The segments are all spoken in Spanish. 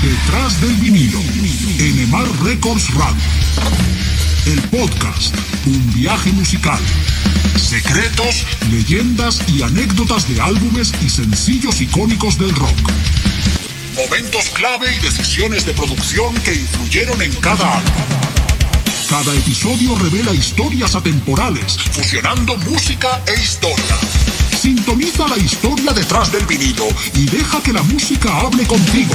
Detrás del vinilo, NMR Records Radio. El podcast, un viaje musical. Secretos, leyendas y anécdotas de álbumes y sencillos icónicos del rock. Momentos clave y decisiones de producción que influyeron en cada álbum. Cada episodio revela historias atemporales, fusionando música e historia. Sintoniza la historia detrás del vinilo y deja que la música hable contigo.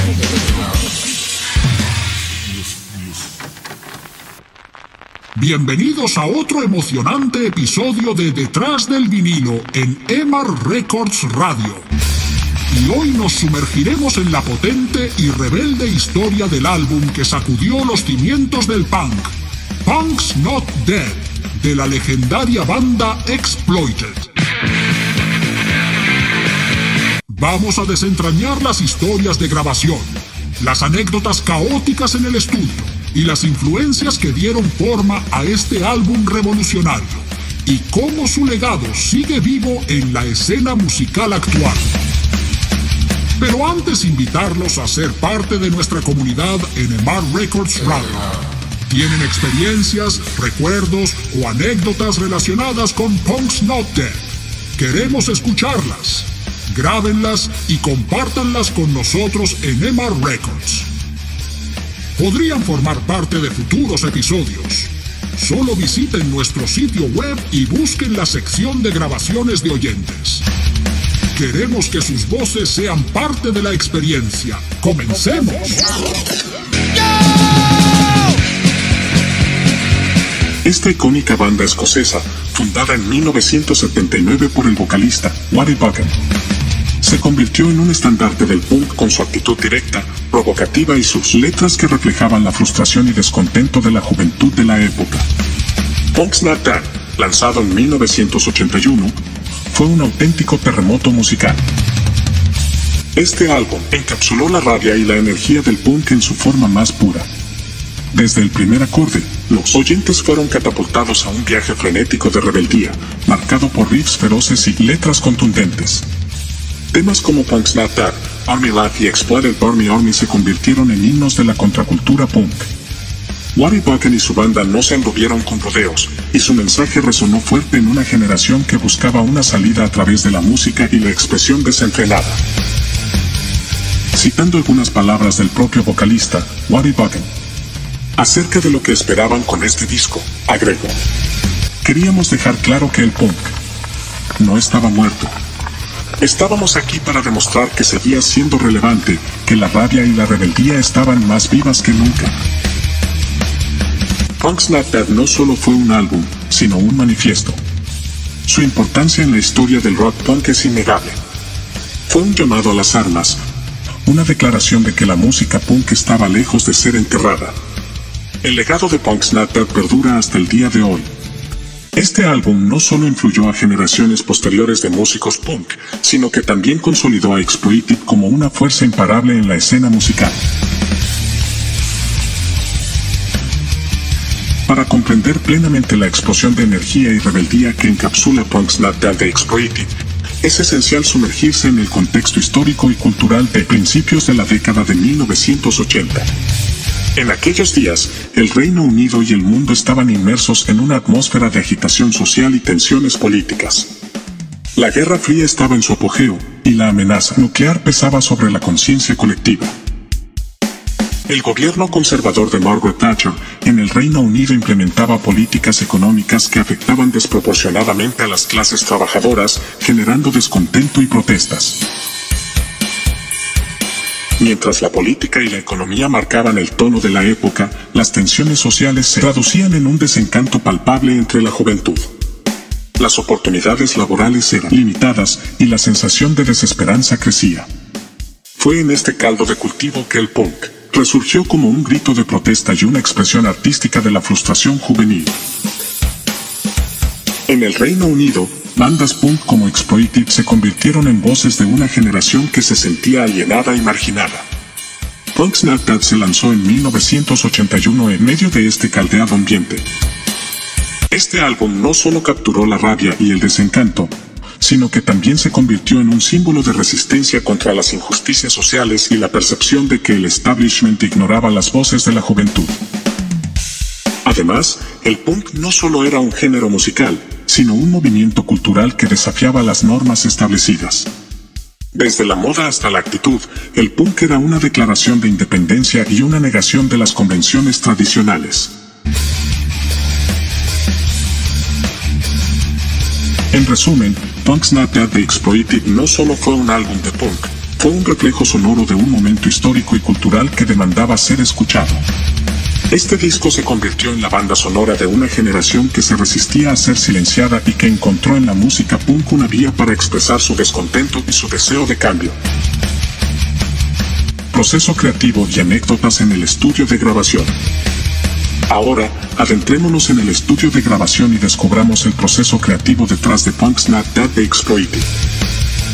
Bienvenidos a otro emocionante episodio de Detrás del vinilo en NMR Records Radio. Y hoy nos sumergiremos en la potente y rebelde historia del álbum que sacudió los cimientos del punk, Punk's Not Dead, de la legendaria banda Exploited. Vamos a desentrañar las historias de grabación, las anécdotas caóticas en el estudio y las influencias que dieron forma a este álbum revolucionario, y cómo su legado sigue vivo en la escena musical actual. Pero antes invitarlos a ser parte de nuestra comunidad en NMR Records Radio. ¿Tienen experiencias, recuerdos o anécdotas relacionadas con Punk's Not Dead? Queremos escucharlas. Grábenlas y compártanlas con nosotros en NMR Records. Podrían formar parte de futuros episodios. Solo visiten nuestro sitio web y busquen la sección de grabaciones de oyentes. Queremos que sus voces sean parte de la experiencia. ¡Comencemos! Esta icónica banda escocesa, fundada en 1979 por el vocalista Wattie Buchan, se convirtió en un estandarte del punk con su actitud directa, provocativa y sus letras que reflejaban la frustración y descontento de la juventud de la época. Punk's Not Dead, lanzado en 1981, fue un auténtico terremoto musical. Este álbum encapsuló la rabia y la energía del punk en su forma más pura. Desde el primer acorde, los oyentes fueron catapultados a un viaje frenético de rebeldía, marcado por riffs feroces y letras contundentes. Temas como Punk's Not Dead, Army Life y Exploited Army se convirtieron en himnos de la contracultura punk. Wattie Buchan y su banda no se anduvieron con rodeos, y su mensaje resonó fuerte en una generación que buscaba una salida a través de la música y la expresión desenfrenada. Citando algunas palabras del propio vocalista, Wattie Buchan, acerca de lo que esperaban con este disco, agregó: queríamos dejar claro que el punk no estaba muerto. Estábamos aquí para demostrar que seguía siendo relevante, que la rabia y la rebeldía estaban más vivas que nunca. Punk's Not Dead no solo fue un álbum, sino un manifiesto. Su importancia en la historia del rock punk es innegable. Fue un llamado a las armas, una declaración de que la música punk estaba lejos de ser enterrada. El legado de Punk's Not Dead perdura hasta el día de hoy. Este álbum no solo influyó a generaciones posteriores de músicos punk, sino que también consolidó a Exploited como una fuerza imparable en la escena musical. Para comprender plenamente la explosión de energía y rebeldía que encapsula Punk's Not Dead de Exploited, es esencial sumergirse en el contexto histórico y cultural de principios de la década de 1980. En aquellos días, el Reino Unido y el mundo estaban inmersos en una atmósfera de agitación social y tensiones políticas. La Guerra Fría estaba en su apogeo, y la amenaza nuclear pesaba sobre la conciencia colectiva. El gobierno conservador de Margaret Thatcher en el Reino Unido implementaba políticas económicas que afectaban desproporcionadamente a las clases trabajadoras, generando descontento y protestas. Mientras la política y la economía marcaban el tono de la época, las tensiones sociales se traducían en un desencanto palpable entre la juventud. Las oportunidades laborales eran limitadas y la sensación de desesperanza crecía. Fue en este caldo de cultivo que el punk resurgió como un grito de protesta y una expresión artística de la frustración juvenil. En el Reino Unido, bandas punk como Exploited se convirtieron en voces de una generación que se sentía alienada y marginada. Punk's Not Dead se lanzó en 1981 en medio de este caldeado ambiente. Este álbum no solo capturó la rabia y el desencanto, sino que también se convirtió en un símbolo de resistencia contra las injusticias sociales y la percepción de que el establishment ignoraba las voces de la juventud. Además, el punk no solo era un género musical, sino un movimiento cultural que desafiaba las normas establecidas. Desde la moda hasta la actitud, el punk era una declaración de independencia y una negación de las convenciones tradicionales. En resumen, Punk's Not Dead de Exploited no solo fue un álbum de punk, fue un reflejo sonoro de un momento histórico y cultural que demandaba ser escuchado. Este disco se convirtió en la banda sonora de una generación que se resistía a ser silenciada y que encontró en la música punk una vía para expresar su descontento y su deseo de cambio. Proceso creativo y anécdotas en el estudio de grabación. Ahora, adentrémonos en el estudio de grabación y descubramos el proceso creativo detrás de Punk's Not Dead de Exploited.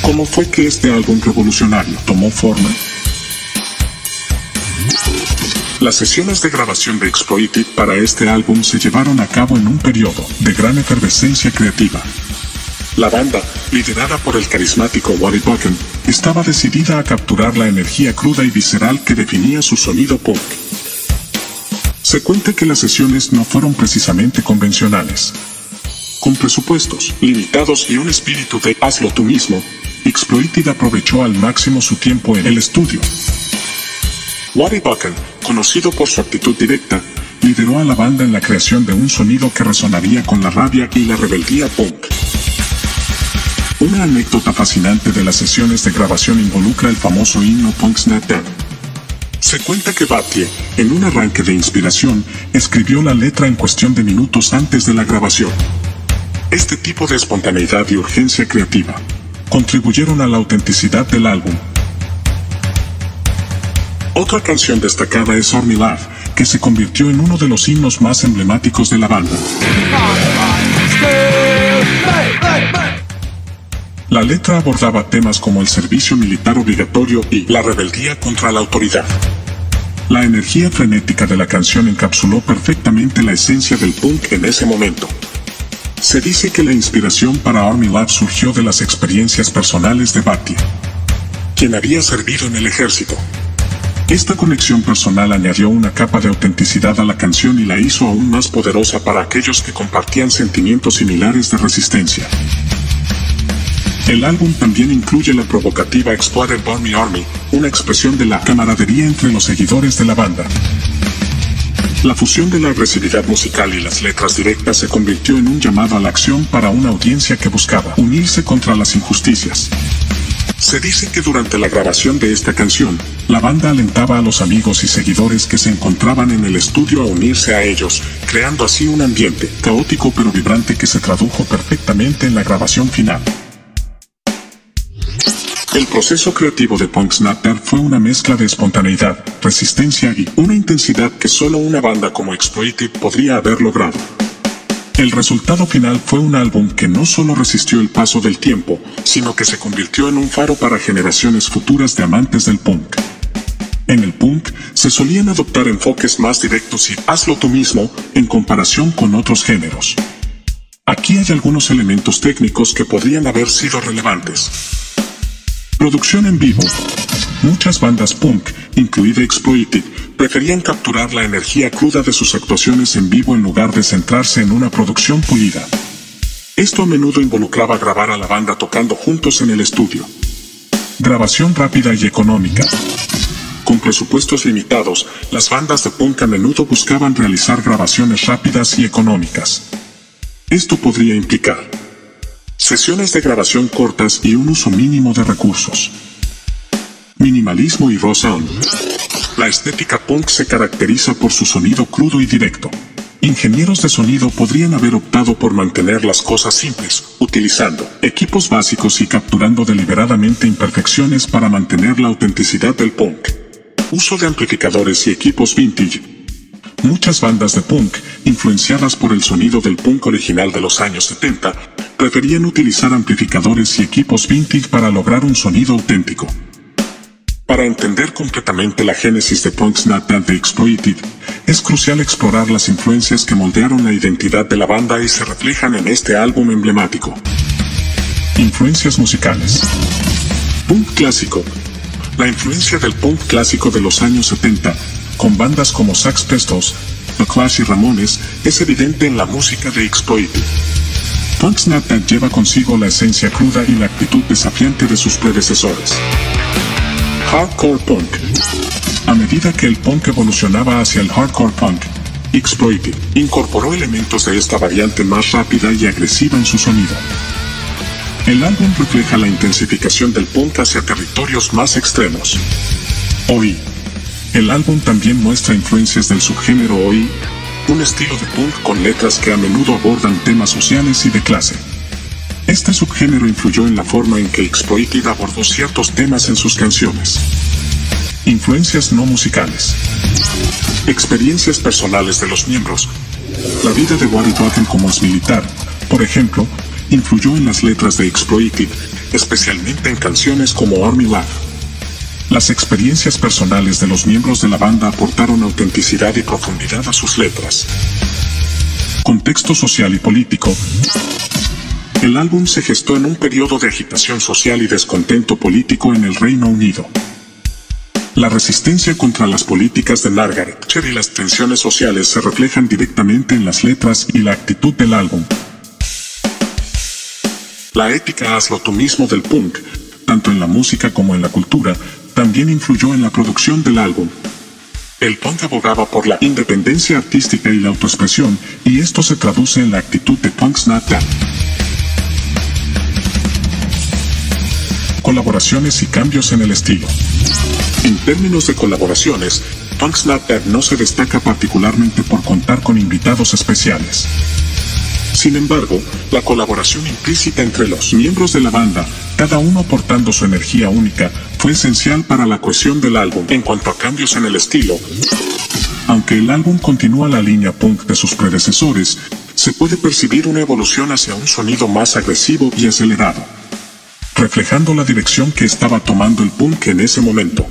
¿Cómo fue que este álbum revolucionario tomó forma? Las sesiones de grabación de Exploited para este álbum se llevaron a cabo en un periodo de gran efervescencia creativa. La banda, liderada por el carismático Waddy Buchan, estaba decidida a capturar la energía cruda y visceral que definía su sonido punk. Se cuenta que las sesiones no fueron precisamente convencionales. Con presupuestos limitados y un espíritu de hazlo tú mismo, Exploited aprovechó al máximo su tiempo en el estudio. Waddy Buchan, conocido por su actitud directa, lideró a la banda en la creación de un sonido que resonaría con la rabia y la rebeldía punk. Una anécdota fascinante de las sesiones de grabación involucra el famoso himno Punk's Not Dead. Se cuenta que Battie, en un arranque de inspiración, escribió la letra en cuestión de minutos antes de la grabación. Este tipo de espontaneidad y urgencia creativa contribuyeron a la autenticidad del álbum. Otra canción destacada es Army Life, que se convirtió en uno de los himnos más emblemáticos de la banda. La letra abordaba temas como el servicio militar obligatorio y la rebeldía contra la autoridad. La energía frenética de la canción encapsuló perfectamente la esencia del punk en ese momento. Se dice que la inspiración para Army Life surgió de las experiencias personales de Battie, quien había servido en el ejército. Esta conexión personal añadió una capa de autenticidad a la canción y la hizo aún más poderosa para aquellos que compartían sentimientos similares de resistencia. El álbum también incluye la provocativa Exploded Army Army, una expresión de la camaradería entre los seguidores de la banda. La fusión de la agresividad musical y las letras directas se convirtió en un llamado a la acción para una audiencia que buscaba unirse contra las injusticias. Se dice que durante la grabación de esta canción, la banda alentaba a los amigos y seguidores que se encontraban en el estudio a unirse a ellos, creando así un ambiente caótico pero vibrante que se tradujo perfectamente en la grabación final. El proceso creativo de Punk's Not Dead fue una mezcla de espontaneidad, resistencia y una intensidad que solo una banda como Exploited podría haber logrado. El resultado final fue un álbum que no solo resistió el paso del tiempo, sino que se convirtió en un faro para generaciones futuras de amantes del punk. En el punk, se solían adoptar enfoques más directos y hazlo tú mismo, en comparación con otros géneros. Aquí hay algunos elementos técnicos que podrían haber sido relevantes. Producción en vivo. Muchas bandas punk, incluida Exploited, preferían capturar la energía cruda de sus actuaciones en vivo en lugar de centrarse en una producción pulida. Esto a menudo involucraba grabar a la banda tocando juntos en el estudio. Grabación rápida y económica. Con presupuestos limitados, las bandas de punk a menudo buscaban realizar grabaciones rápidas y económicas. Esto podría implicar sesiones de grabación cortas y un uso mínimo de recursos. Minimalismo y raw sound. La estética punk se caracteriza por su sonido crudo y directo. Ingenieros de sonido podrían haber optado por mantener las cosas simples, utilizando equipos básicos y capturando deliberadamente imperfecciones para mantener la autenticidad del punk. Uso de amplificadores y equipos vintage. Muchas bandas de punk, influenciadas por el sonido del punk original de los años 70, preferían utilizar amplificadores y equipos vintage para lograr un sonido auténtico. Para entender completamente la génesis de Punk's Not Dead de Exploited, es crucial explorar las influencias que moldearon la identidad de la banda y se reflejan en este álbum emblemático. Influencias musicales. Punk clásico. La influencia del punk clásico de los años 70, con bandas como Sex Pistols, The Clash y Ramones, es evidente en la música de Exploited. Punk Snap That lleva consigo la esencia cruda y la actitud desafiante de sus predecesores. Hardcore Punk. A medida que el punk evolucionaba hacia el hardcore punk, Exploited incorporó elementos de esta variante más rápida y agresiva en su sonido. El álbum refleja la intensificación del punk hacia territorios más extremos. Oi. El álbum también muestra influencias del subgénero Oi, un estilo de punk con letras que a menudo abordan temas sociales y de clase. Este subgénero influyó en la forma en que Exploited abordó ciertos temas en sus canciones. Influencias no musicales. Experiencias personales de los miembros. La vida de Wally Buchan como exmilitar, por ejemplo, influyó en las letras de Exploited, especialmente en canciones como Army Life. Las experiencias personales de los miembros de la banda aportaron autenticidad y profundidad a sus letras. Contexto social y político. El álbum se gestó en un periodo de agitación social y descontento político en el Reino Unido. La resistencia contra las políticas de Margaret Thatcher y las tensiones sociales se reflejan directamente en las letras y la actitud del álbum. La ética hazlo tú mismo del punk, tanto en la música como en la cultura, también influyó en la producción del álbum. El punk abogaba por la independencia artística y la autoexpresión, y esto se traduce en la actitud de Punk Snap That. Colaboraciones y cambios en el estilo. En términos de colaboraciones, Punk Snap That no se destaca particularmente por contar con invitados especiales. Sin embargo, la colaboración implícita entre los miembros de la banda, cada uno aportando su energía única, fue esencial para la cohesión del álbum. En cuanto a cambios en el estilo, aunque el álbum continúa la línea punk de sus predecesores, se puede percibir una evolución hacia un sonido más agresivo y acelerado, reflejando la dirección que estaba tomando el punk en ese momento.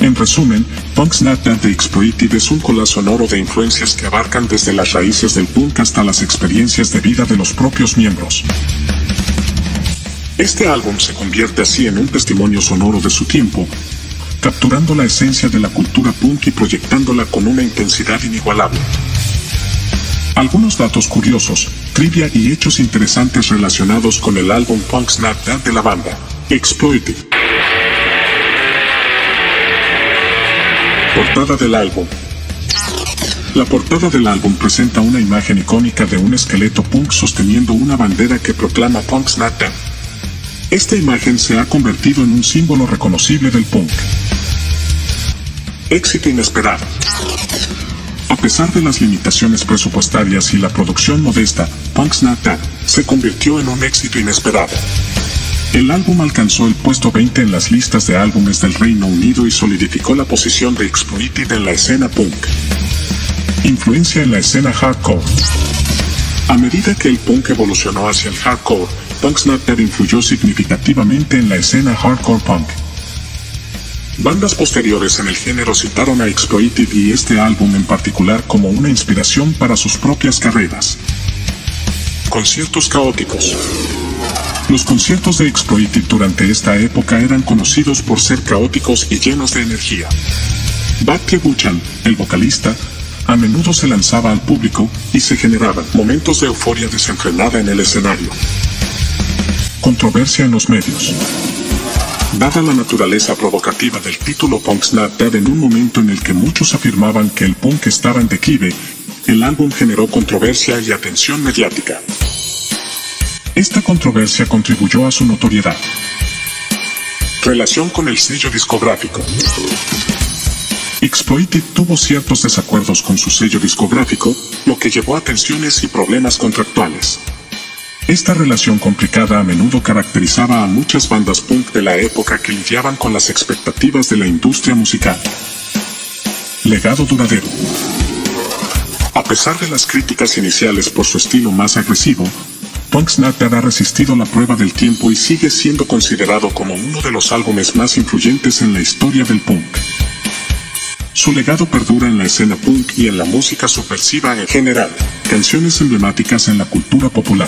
En resumen, Punk Snap That de Exploited es un collage sonoro de influencias que abarcan desde las raíces del punk hasta las experiencias de vida de los propios miembros. Este álbum se convierte así en un testimonio sonoro de su tiempo, capturando la esencia de la cultura punk y proyectándola con una intensidad inigualable. Algunos datos curiosos, trivia y hechos interesantes relacionados con el álbum Punk Snap That de la banda Exploited. Portada del álbum. La portada del álbum presenta una imagen icónica de un esqueleto punk sosteniendo una bandera que proclama Punk Snap That. Esta imagen se ha convertido en un símbolo reconocible del punk. Éxito inesperado. A pesar de las limitaciones presupuestarias y la producción modesta, Punk Snap That se convirtió en un éxito inesperado. El álbum alcanzó el puesto 20 en las listas de álbumes del Reino Unido y solidificó la posición de Exploited en la escena punk. Influencia en la escena hardcore. A medida que el punk evolucionó hacia el hardcore, Punk Snap That influyó significativamente en la escena hardcore punk. Bandas posteriores en el género citaron a Exploited y este álbum en particular como una inspiración para sus propias carreras. Conciertos caóticos. Los conciertos de Exploited durante esta época eran conocidos por ser caóticos y llenos de energía. Wally Buchan, el vocalista, a menudo se lanzaba al público y se generaban momentos de euforia desenfrenada en el escenario. Controversia en los medios. Dada la naturaleza provocativa del título Punk Snap That en un momento en el que muchos afirmaban que el punk estaba en declive, el álbum generó controversia y atención mediática. Esta controversia contribuyó a su notoriedad. Relación con el sello discográfico. Exploited tuvo ciertos desacuerdos con su sello discográfico, lo que llevó a tensiones y problemas contractuales. Esta relación complicada a menudo caracterizaba a muchas bandas punk de la época que lidiaban con las expectativas de la industria musical. Legado duradero. A pesar de las críticas iniciales por su estilo más agresivo, Punk Snap That ha resistido la prueba del tiempo y sigue siendo considerado como uno de los álbumes más influyentes en la historia del punk. Su legado perdura en la escena punk y en la música subversiva en general. Canciones emblemáticas en la cultura popular.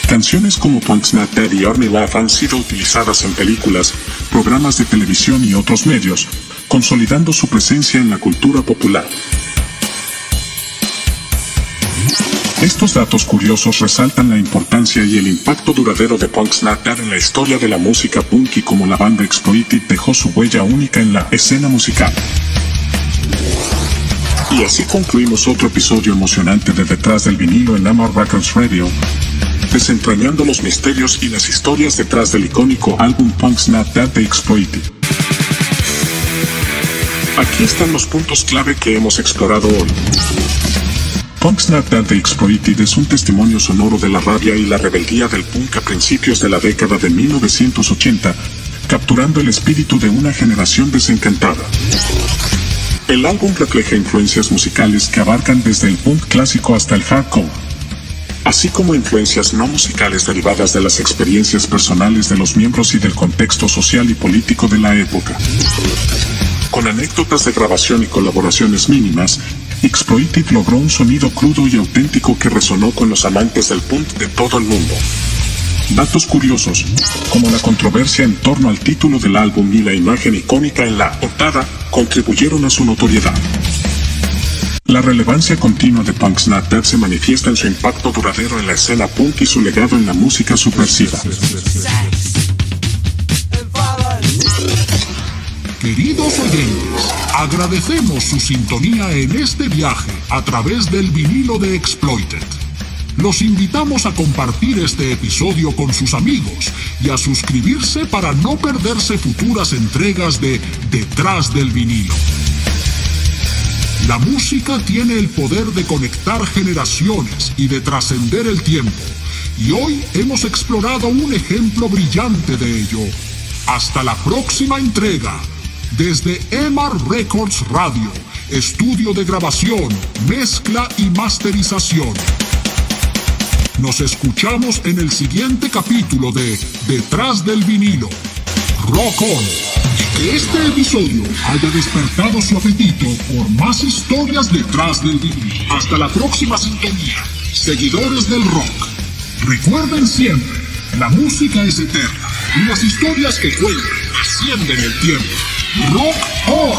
Canciones como Punk's Not Dead y Army Laugh han sido utilizadas en películas, programas de televisión y otros medios, consolidando su presencia en la cultura popular. Estos datos curiosos resaltan la importancia y el impacto duradero de Punk's Not Dead en la historia de la música punk y cómo la banda Exploited dejó su huella única en la escena musical. Y así concluimos otro episodio emocionante de Detrás del Vinilo en Amar Records Radio, desentrañando los misterios y las historias detrás del icónico álbum Punk's Not Dead de Exploited. Aquí están los puntos clave que hemos explorado hoy. Punk's Not Dead de Exploited es un testimonio sonoro de la rabia y la rebeldía del punk a principios de la década de 1980, capturando el espíritu de una generación desencantada. El álbum refleja influencias musicales que abarcan desde el punk clásico hasta el hardcore, así como influencias no musicales derivadas de las experiencias personales de los miembros y del contexto social y político de la época. Con anécdotas de grabación y colaboraciones mínimas, Exploited logró un sonido crudo y auténtico que resonó con los amantes del punk de todo el mundo. Datos curiosos, como la controversia en torno al título del álbum y la imagen icónica en la portada, contribuyeron a su notoriedad. La relevancia continua de Punk's Not Dead se manifiesta en su impacto duradero en la escena punk y su legado en la música subversiva. Queridos oyentes, agradecemos su sintonía en este viaje a través del vinilo de Exploited. Los invitamos a compartir este episodio con sus amigos y a suscribirse para no perderse futuras entregas de Detrás del Vinilo. La música tiene el poder de conectar generaciones y de trascender el tiempo, y hoy hemos explorado un ejemplo brillante de ello. Hasta la próxima entrega. Desde Amar Records Radio, estudio de grabación, mezcla y masterización. Nos escuchamos en el siguiente capítulo de Detrás del Vinilo. Rock on. Y que este episodio haya despertado su apetito por más historias detrás del vinilo. Hasta la próxima sintonía, seguidores del rock. Recuerden siempre, la música es eterna y las historias que cuentan ascienden el tiempo. Rock on.